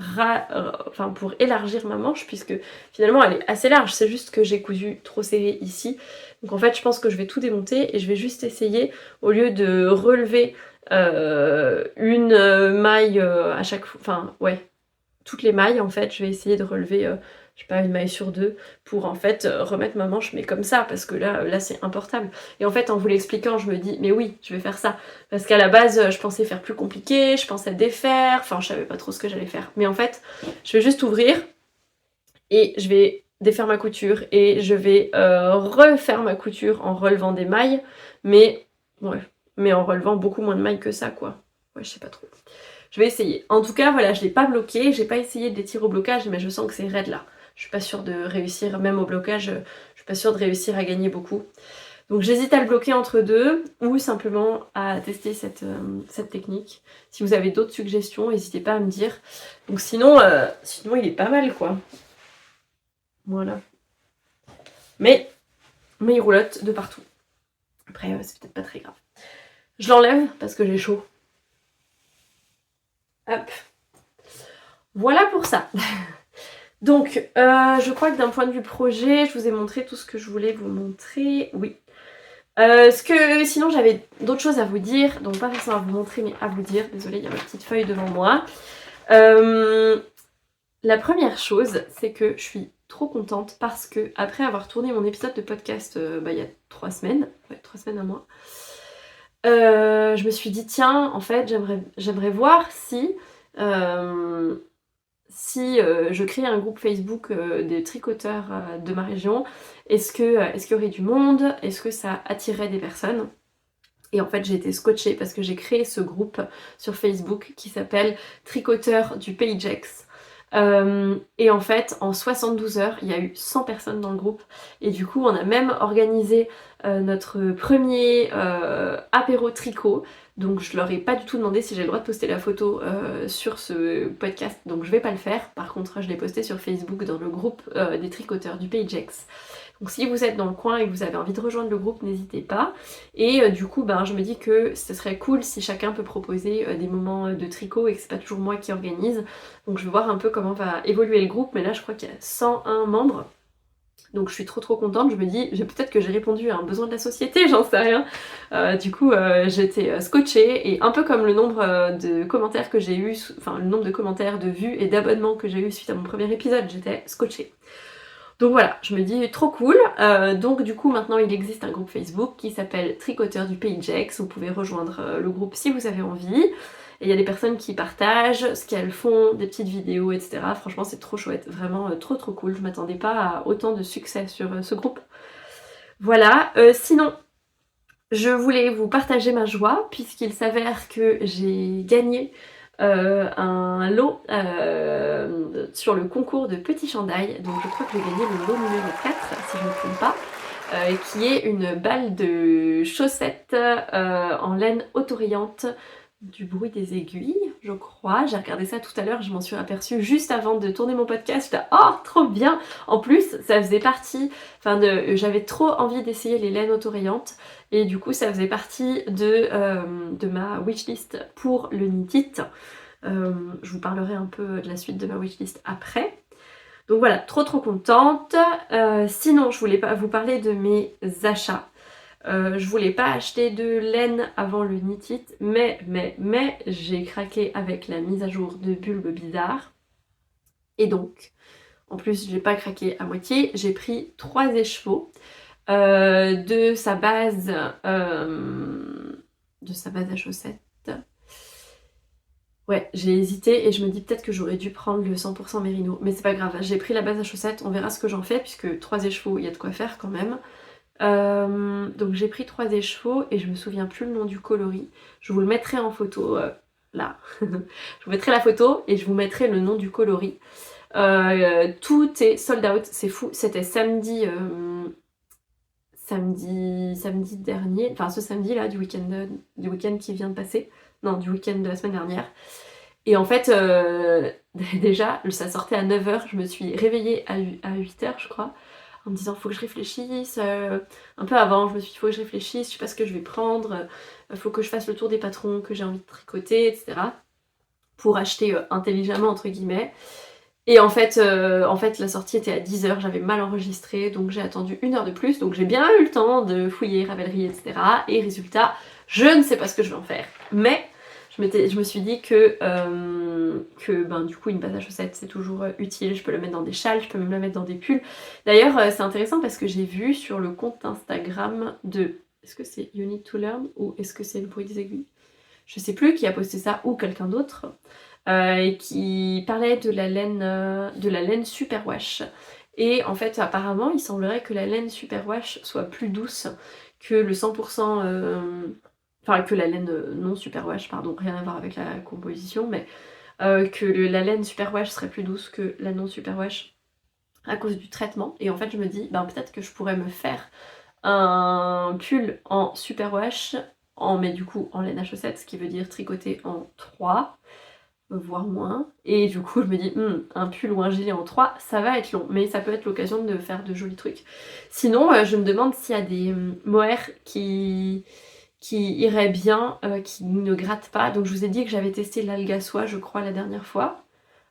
élargir ma manche, puisque finalement elle est assez large, c'est juste que j'ai cousu trop serré ici. Donc en fait je pense que je vais tout démonter et je vais juste essayer, au lieu de relever une maille à chaque fois, enfin ouais, toutes les mailles en fait, je vais essayer de relever je sais pas, une maille sur 2 pour en fait remettre ma manche, mais comme ça, parce que là c'est importable. Et en fait en vous l'expliquant, je me dis mais oui, je vais faire ça, parce qu'à la base je pensais faire plus compliqué, je pensais défaire, enfin je savais pas trop ce que j'allais faire, mais en fait je vais juste ouvrir et je vais défaire ma couture et je vais refaire ma couture en relevant des mailles, mais ouais, mais en relevant beaucoup moins de mailles que ça quoi. Ouais, je sais pas trop. Je vais essayer. En tout cas, voilà, je l'ai pas bloqué, j'ai pas essayé de les tirer au blocage, mais je sens que c'est raide là. Je suis pas sûre de réussir, même au blocage, je suis pas sûre de réussir à gagner beaucoup. Donc j'hésite à le bloquer entre deux, ou simplement à tester cette technique. Si vous avez d'autres suggestions, n'hésitez pas à me dire. Donc sinon il est pas mal quoi. Voilà. Mais mais il roulotte de partout. Après, c'est peut-être pas très grave. Je l'enlève parce que j'ai chaud. Hop. Voilà pour ça. Donc, je crois que d'un point de vue projet, je vous ai montré tout ce que je voulais vous montrer. Oui. Sinon, j'avais d'autres choses à vous dire, donc pas forcément à vous montrer, mais à vous dire. Désolée, il y a ma petite feuille devant moi. La première chose, c'est que je suis trop contente parce que après avoir tourné mon épisode de podcast il y a 3 semaines, 3 semaines à moi, je me suis dit tiens, en fait, j'aimerais voir si je crée un groupe Facebook des tricoteurs de ma région, est-ce qu'il y aurait du monde? Est-ce que ça attirerait des personnes? Et en fait, j'ai été scotchée parce que j'ai créé ce groupe sur Facebook qui s'appelle Tricoteurs du Pays Gex. Et en fait, en 72 heures, il y a eu 100 personnes dans le groupe. Et du coup, on a même organisé notre premier apéro tricot. Donc je leur ai pas du tout demandé si j'ai le droit de poster la photo sur ce podcast. Donc je vais pas le faire. Par contre, je l'ai posté sur Facebook dans le groupe des tricoteurs du Pays Gex. Donc si vous êtes dans le coin et que vous avez envie de rejoindre le groupe, n'hésitez pas. Et du coup, je me dis que ce serait cool si chacun peut proposer des moments de tricot et que c'est pas toujours moi qui organise. Donc je vais voir un peu comment va évoluer le groupe, mais là je crois qu'il y a 101 membres. Donc je suis trop contente, je me dis peut-être que j'ai répondu à un besoin de la société, j'en sais rien. Du coup j'étais scotchée et un peu comme le nombre de commentaires que j'ai eu, enfin le nombre de commentaires, de vues et d'abonnements que j'ai eu suite à mon premier épisode, j'étais scotchée. Donc voilà, je me dis trop cool. Donc du coup maintenant il existe un groupe Facebook qui s'appelle Tricoteurs du Pays Gex. Vous pouvez rejoindre le groupe si vous avez envie. Et il y a des personnes qui partagent ce qu'elles font, des petites vidéos, etc. Franchement c'est trop chouette, vraiment trop cool. Je m'attendais pas à autant de succès sur ce groupe. Voilà, sinon je voulais vous partager ma joie puisqu'il s'avère que j'ai gagné un lot sur le concours de Petit Chandail. Donc je crois que j'ai gagné le lot numéro 4 si je ne me trompe pas. Qui est une balle de chaussettes en laine autorayante du bruit des aiguilles, je crois. J'ai regardé ça tout à l'heure, je m'en suis aperçue juste avant de tourner mon podcast. J'étais oh trop bien. En plus, ça faisait partie, j'avais trop envie d'essayer les laines autorayantes et du coup ça faisait partie de ma wishlist pour le Knit It. Je vous parlerai un peu de la suite de ma wishlist après. Donc voilà, trop contente. Sinon, je voulais pas vous parler de mes achats. Je voulais pas acheter de laine avant le Knit It, mais j'ai craqué avec la mise à jour de Bulbe Bizarre. Et donc, en plus, j'ai pas craqué à moitié, j'ai pris 3 écheveaux de sa base à chaussettes. Ouais, j'ai hésité et je me dis peut-être que j'aurais dû prendre le 100% Mérino, mais c'est pas grave, j'ai pris la base à chaussettes, on verra ce que j'en fais puisque 3 écheveaux, il y a de quoi faire quand même. Donc j'ai pris 3 écheveaux et je me souviens plus le nom du coloris. Je vous le mettrai en photo là. Je vous mettrai la photo et je vous mettrai le nom du coloris. Tout est sold out, c'est fou. C'était samedi dernier, enfin ce samedi là du week-end qui vient de passer. Non, du week-end de la semaine dernière. Et en fait, déjà, ça sortait à 9h, je me suis réveillée à 8h je crois, en me disant faut que je réfléchisse, un peu avant, je me suis dit faut que je réfléchisse, je sais pas ce que je vais prendre, faut que je fasse le tour des patrons que j'ai envie de tricoter, etc. Pour acheter intelligemment entre guillemets. Et en fait la sortie était à 10h, j'avais mal enregistré, donc j'ai attendu 1 heure de plus, donc j'ai bien eu le temps de fouiller Ravelry, etc. Et résultat, je ne sais pas ce que je vais en faire. Mais je me suis dit que du coup une base à chaussettes c'est toujours utile, je peux le mettre dans des châles, je peux même la mettre dans des pulls. D'ailleurs c'est intéressant parce que j'ai vu sur le compte Instagram de, est-ce que c'est You Need to Learn ou est-ce que c'est le bruit des aiguilles? Je sais plus qui a posté ça ou quelqu'un d'autre. Et qui parlait de la laine superwash. Et en fait, apparemment, il semblerait que la laine superwash soit plus douce que le 100%... Enfin, que la laine non superwash, pardon, rien à voir avec la composition, mais que la laine superwash serait plus douce que la non superwash à cause du traitement. Et en fait, je me dis, peut-être que je pourrais me faire un pull en superwash, mais du coup en laine à chaussettes, ce qui veut dire tricoter en 3. voire moins. Et du coup, je me dis, un pull ou un gilet en 3, ça va être long, mais ça peut être l'occasion de faire de jolis trucs. Sinon, je me demande s'il y a des mohair qui iraient bien, qui ne grattent pas. Donc je vous ai dit que j'avais testé l'alga soie, je crois, la dernière fois.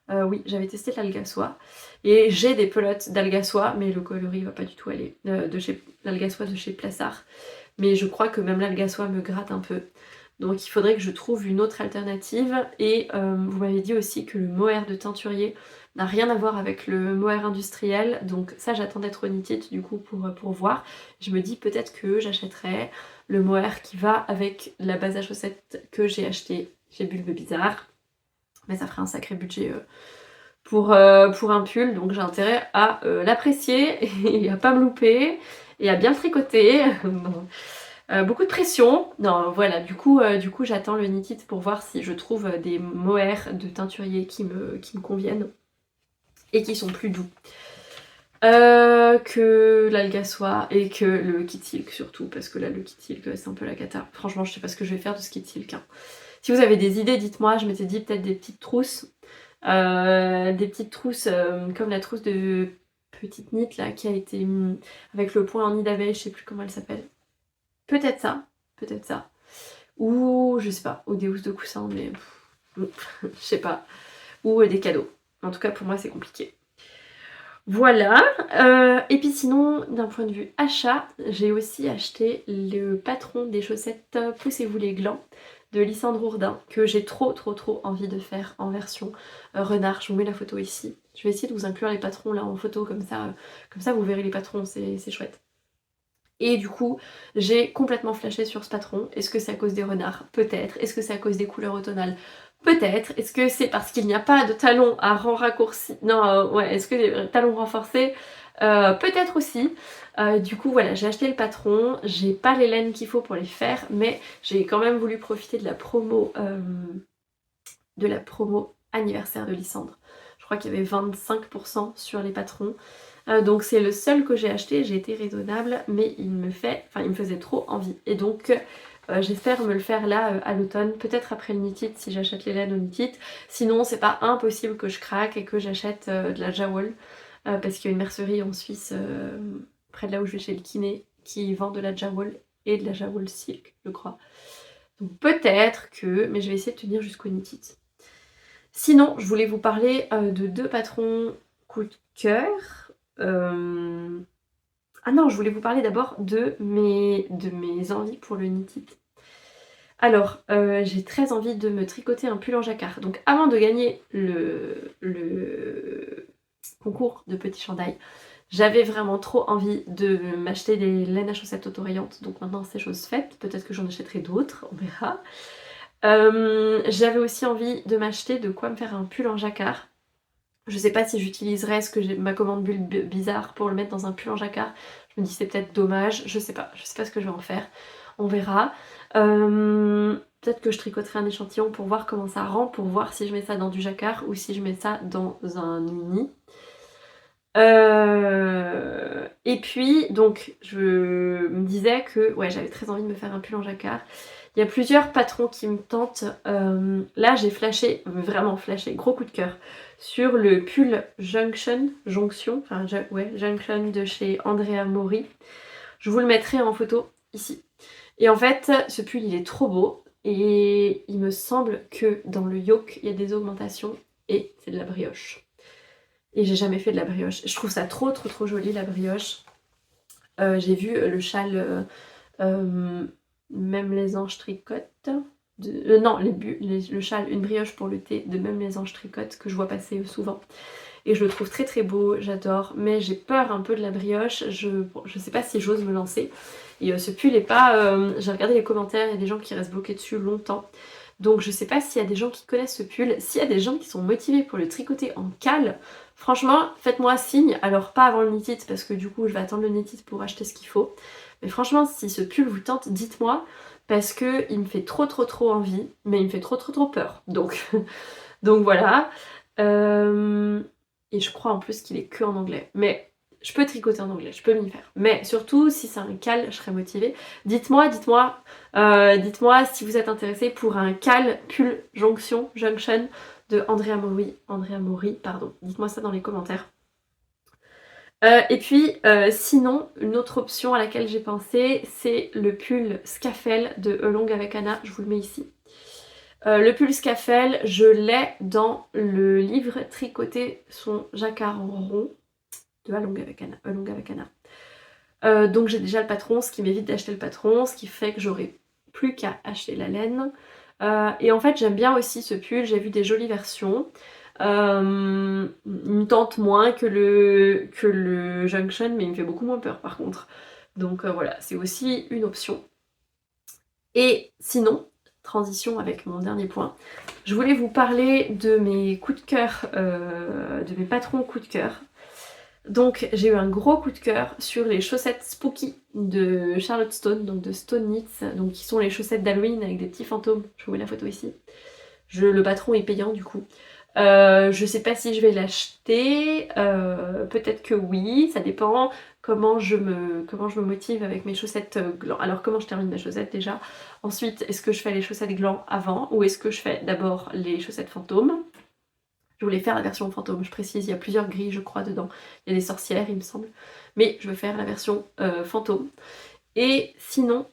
Oui, j'avais testé l'alga soie. Et j'ai des pelotes d'alga soie, mais le coloris va pas du tout aller. De chez l'alga soie de chez Plassard. Mais je crois que même l'alga soie me gratte un peu. Donc il faudrait que je trouve une autre alternative. Et vous m'avez dit aussi que le mohair de teinturier n'a rien à voir avec le mohair industriel. Donc ça, j'attends d'être au Knit It du coup pour voir. Je me dis peut-être que j'achèterai le mohair qui va avec la base à chaussettes que j'ai acheté chez Bulbe Bizarre. Mais ça ferait un sacré budget pour un pull. Donc j'ai intérêt à l'apprécier et à pas me louper et à bien le tricoter. Beaucoup de pression. Non, voilà, du coup j'attends le Knit It pour voir si je trouve des mohair de teinturier qui me conviennent et qui sont plus doux que l'alga soie et que le kit silk surtout, parce que là le kit silk c'est un peu la cata. Franchement, je sais pas ce que je vais faire de ce kit silk. Hein. Si vous avez des idées, dites-moi. Je m'étais dit peut-être des petites trousses. Comme la trousse de petite knit là qui a été avec le point en nid d'abeille, je sais plus comment elle s'appelle. Peut-être ça. Ou je sais pas, ou des housses de coussin, mais je sais pas. Ou des cadeaux. En tout cas pour moi c'est compliqué. Voilà, et puis sinon d'un point de vue achat, j'ai aussi acheté le patron des chaussettes Poussez-vous les glands de Lysandre Ourdin que j'ai trop envie de faire en version renard. Je vous mets la photo ici. Je vais essayer de vous inclure les patrons là en photo comme ça vous verrez les patrons, c'est chouette. Et du coup, j'ai complètement flashé sur ce patron. Est-ce que c'est à cause des renards? Peut-être. Est-ce que c'est à cause des couleurs automnales? Peut-être. Est-ce que c'est parce qu'il n'y a pas de talons à rang raccourci? Non, ouais, est-ce que des talons renforcés? Peut-être aussi. Du coup, voilà, j'ai acheté le patron. J'ai pas les laines qu'il faut pour les faire, mais j'ai quand même voulu profiter de la promo anniversaire de Lysandre. Je crois qu'il y avait 25% sur les patrons. Donc c'est le seul que j'ai acheté, j'ai été raisonnable, mais il me faisait trop envie. Et donc j'espère me le faire là à l'automne, peut-être après le Knit It si j'achète les laines au Knit It. Sinon c'est pas impossible que je craque et que j'achète de la Jawol, parce qu'il y a une mercerie en Suisse près de là où je vais chez le kiné qui vend de la Jawol et de la Jawol Silk, je crois. Donc peut-être que, mais je vais essayer de tenir jusqu'au Knit It. Sinon, je voulais vous parler de 2 patrons coup de cœur. Ah non, je voulais vous parler d'abord de mes envies pour le Knit It. Alors, j'ai très envie de me tricoter un pull en jacquard. Donc avant de gagner le concours de petits chandails, j'avais vraiment trop envie de m'acheter des laines à chaussettes autorayantes. Donc maintenant c'est chose faite, peut-être que j'en achèterai d'autres, on verra. J'avais aussi envie de m'acheter de quoi me faire un pull en jacquard. Je sais pas si j'utiliserai ma commande Bulbe Bizarre pour le mettre dans un pull en jacquard. Je me dis c'est peut-être dommage, je sais pas ce que je vais en faire. On verra. Peut-être que je tricoterai un échantillon pour voir comment ça rend, pour voir si je mets ça dans du jacquard ou si je mets ça dans un uni. Et puis donc je me disais que ouais, j'avais très envie de me faire un pull en jacquard. Il y a plusieurs patrons qui me tentent. Là j'ai flashé, vraiment flashé, gros coup de cœur, sur le pull Jonction de chez Andrea Mori. Je vous le mettrai en photo ici. Et en fait ce pull il est trop beau et il me semble que dans le yoke il y a des augmentations et c'est de la brioche. Et j'ai jamais fait de la brioche. Je trouve ça trop joli la brioche. J'ai vu le châle Même les anges tricotent. Non, le châle Une brioche pour le thé de Même les anges tricotent que je vois passer souvent. Et je le trouve très beau, j'adore. Mais j'ai peur un peu de la brioche. Je sais pas si j'ose me lancer. Et ce pull est pas... J'ai regardé les commentaires, il y a des gens qui restent bloqués dessus longtemps. Donc je sais pas s'il y a des gens qui connaissent ce pull. S'il y a des gens qui sont motivés pour le tricoter en cale, franchement, faites-moi signe. Alors pas avant le Knit It parce que du coup je vais attendre le Knit It pour acheter ce qu'il faut. Mais franchement, si ce pull vous tente, dites-moi. Parce que il me fait trop envie, mais il me fait trop peur. Donc, donc voilà. Et je crois en plus qu'il est que en anglais. Mais je peux tricoter en anglais, je peux m'y faire. Mais surtout, si c'est un cal, je serais motivée. Dites-moi si vous êtes intéressé pour un cal pull junction de Andrea Mori, pardon. Dites-moi ça dans les commentaires. Et puis sinon, une autre option à laquelle j'ai pensé, c'est le pull Scafell de Along avec Anna, je vous le mets ici. Le pull Scafell, je l'ai dans le livre Tricoter son jacquard rond de Along avec Anna. Donc j'ai déjà le patron, ce qui m'évite d'acheter le patron, ce qui fait que j'aurai plus qu'à acheter la laine. Et en fait j'aime bien aussi ce pull, j'ai vu des jolies versions. Il me tente moins que le Junction, mais il me fait beaucoup moins peur par contre. Donc voilà, c'est aussi une option. Et sinon, transition avec mon dernier point, je voulais vous parler de mes coups de cœur, de mes patrons coups de cœur. Donc j'ai eu un gros coup de cœur sur les chaussettes Spooky de Charlotte Stone, donc de Stone Knits, donc qui sont les chaussettes d'Halloween avec des petits fantômes. Je vous mets la photo ici. Le patron est payant du coup. Je sais pas si je vais l'acheter, peut-être que oui, ça dépend comment je me motive avec mes chaussettes gland. Alors comment je termine mes chaussettes déjà. Ensuite, est-ce que je fais les chaussettes gland avant ou est-ce que je fais d'abord les chaussettes fantômes? Je voulais faire la version fantôme, je précise, il y a plusieurs grilles je crois dedans. Il y a des sorcières il me semble. Mais je veux faire la version fantôme. Et sinon,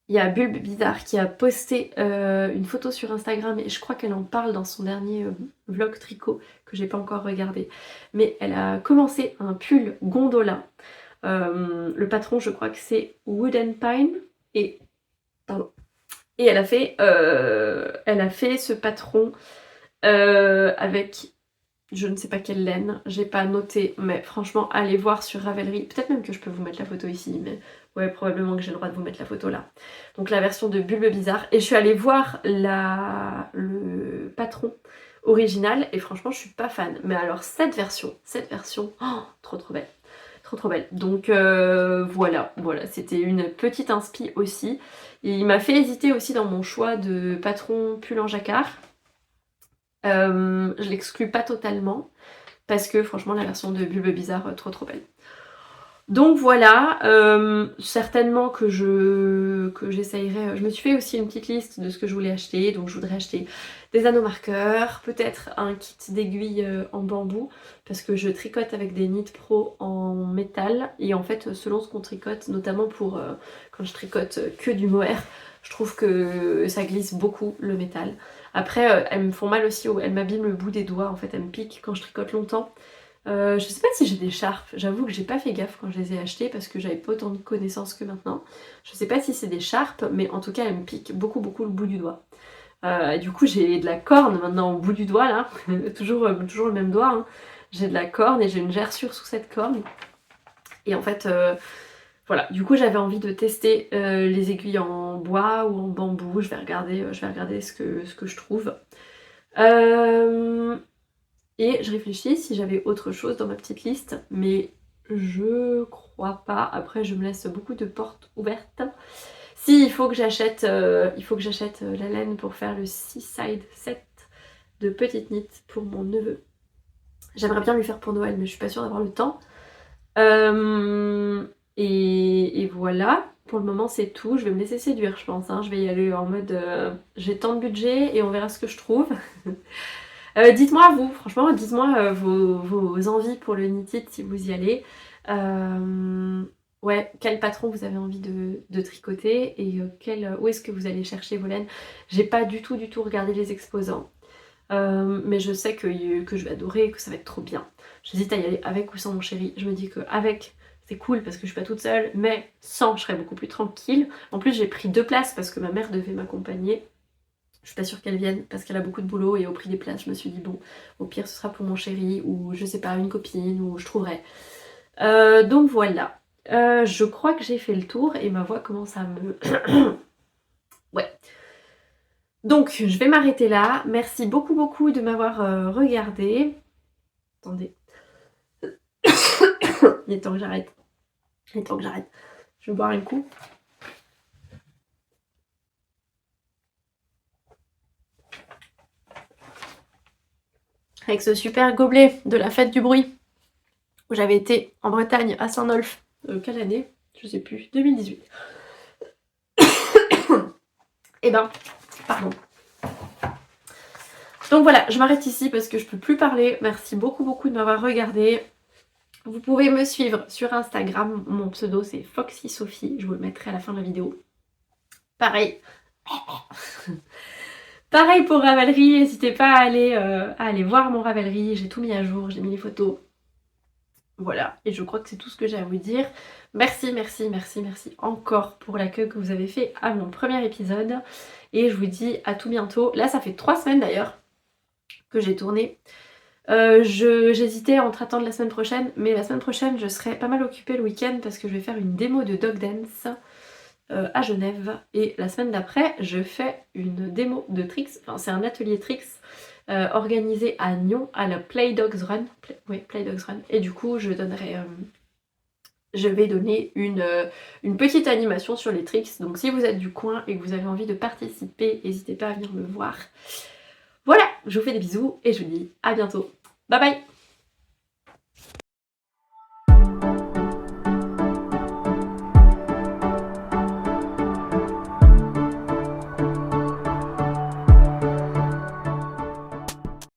il y a Bulbe Bizarre qui a posté une photo sur Instagram et je crois qu'elle en parle dans son dernier vlog tricot que j'ai pas encore regardé. Mais elle a commencé un pull gondola. Le patron je crois que c'est Wooden Pine et pardon. Et elle a fait ce patron avec je ne sais pas quelle laine, j'ai pas noté, mais franchement allez voir sur Ravelry, peut-être même que je peux vous mettre la photo ici, mais ouais probablement que j'ai le droit de vous mettre la photo là. Donc la version de Bulbe Bizarre, et je suis allée voir le patron original, et franchement je suis pas fan, mais alors cette version, oh, trop belle. Trop belle. Donc voilà, c'était une petite inspi aussi. Et il m'a fait hésiter aussi dans mon choix de patron pull en jacquard. Je l'exclus pas totalement parce que franchement la version de Bulbe Bizarre trop belle. Donc voilà, certainement que j'essayerai. Je me suis fait aussi une petite liste de ce que je voulais acheter. Donc je voudrais acheter des anneaux marqueurs, peut-être un kit d'aiguilles en bambou parce que je tricote avec des Knit Pro en métal et en fait selon ce qu'on tricote, notamment pour quand je tricote que du mohair, je trouve que ça glisse beaucoup le métal. Après elles me font mal aussi, elles m'abîment le bout des doigts, en fait elles me piquent quand je tricote longtemps. Je sais pas si j'ai des charpes, j'avoue que j'ai pas fait gaffe quand je les ai achetées parce que j'avais pas autant de connaissances que maintenant. Je sais pas si c'est des charpes, mais en tout cas elles me piquent beaucoup le bout du doigt. Du coup j'ai de la corne maintenant au bout du doigt là, toujours le même doigt. Hein. J'ai de la corne et j'ai une gerçure sous cette corne. Et en fait, voilà, du coup j'avais envie de tester les aiguilles en bois ou en bambou. Je vais regarder ce que je trouve. Et je réfléchis si j'avais autre chose dans ma petite liste, mais je crois pas. Après, je me laisse beaucoup de portes ouvertes. Si, il faut que j'achète la laine pour faire le Seaside set de petite knit pour mon neveu. J'aimerais bien lui faire pour Noël, mais je suis pas sûre d'avoir le temps. Et voilà, pour le moment c'est tout. Je vais me laisser séduire, je pense. Hein. Je vais y aller en mode j'ai tant de budget et on verra ce que je trouve. Dites-moi vous, franchement, dites-moi vos envies pour le knitted si vous y allez. Ouais, quel patron vous avez envie de tricoter et où est-ce que vous allez chercher vos laines. J'ai pas du tout regardé les exposants. Mais je sais que je vais adorer, que ça va être trop bien. J'hésite à y aller avec ou sans mon chéri. Je me dis que avec c'est cool parce que je suis pas toute seule, mais sans je serais beaucoup plus tranquille. En plus j'ai pris 2 places parce que ma mère devait m'accompagner. Je suis pas sûre qu'elle vienne parce qu'elle a beaucoup de boulot et au prix des places je me suis dit bon au pire ce sera pour mon chéri ou je sais pas une copine ou je trouverai. Donc voilà. Je crois que j'ai fait le tour et ma voix commence à me... ouais. Donc je vais m'arrêter là. Merci beaucoup de m'avoir regardé. Attendez. Il est temps que j'arrête. Je vais boire un coup. Avec ce super gobelet de la fête du bruit où j'avais été en Bretagne à Saint-Nolf. Quelle année? Je sais plus. 2018. Eh ben, pardon. Donc voilà, je m'arrête ici parce que je peux plus parler. Merci beaucoup beaucoup de m'avoir regardé. Vous pouvez me suivre sur Instagram, mon pseudo c'est Foxy Sophie, je vous le mettrai à la fin de la vidéo. Pareil. Pareil pour Ravelry, n'hésitez pas à aller voir mon Ravelry, j'ai tout mis à jour, j'ai mis les photos. Voilà, et je crois que c'est tout ce que j'ai à vous dire. Merci, merci, merci, merci encore pour l'accueil que vous avez fait à mon premier épisode. Et je vous dis à tout bientôt. Là, ça fait 3 semaines d'ailleurs que j'ai tourné. J'hésitais entre attendre la semaine prochaine, mais la semaine prochaine, je serai pas mal occupée le week-end parce que je vais faire une démo de dog dance à Genève. Et la semaine d'après, je fais une démo de tricks, enfin c'est un atelier tricks organisé à Nyon, à la Play Dogs Run. Play Dogs Run. Et du coup, je vais donner une petite animation sur les tricks. Donc si vous êtes du coin et que vous avez envie de participer, n'hésitez pas à venir me voir. Voilà, je vous fais des bisous et je vous dis à bientôt. Bye bye!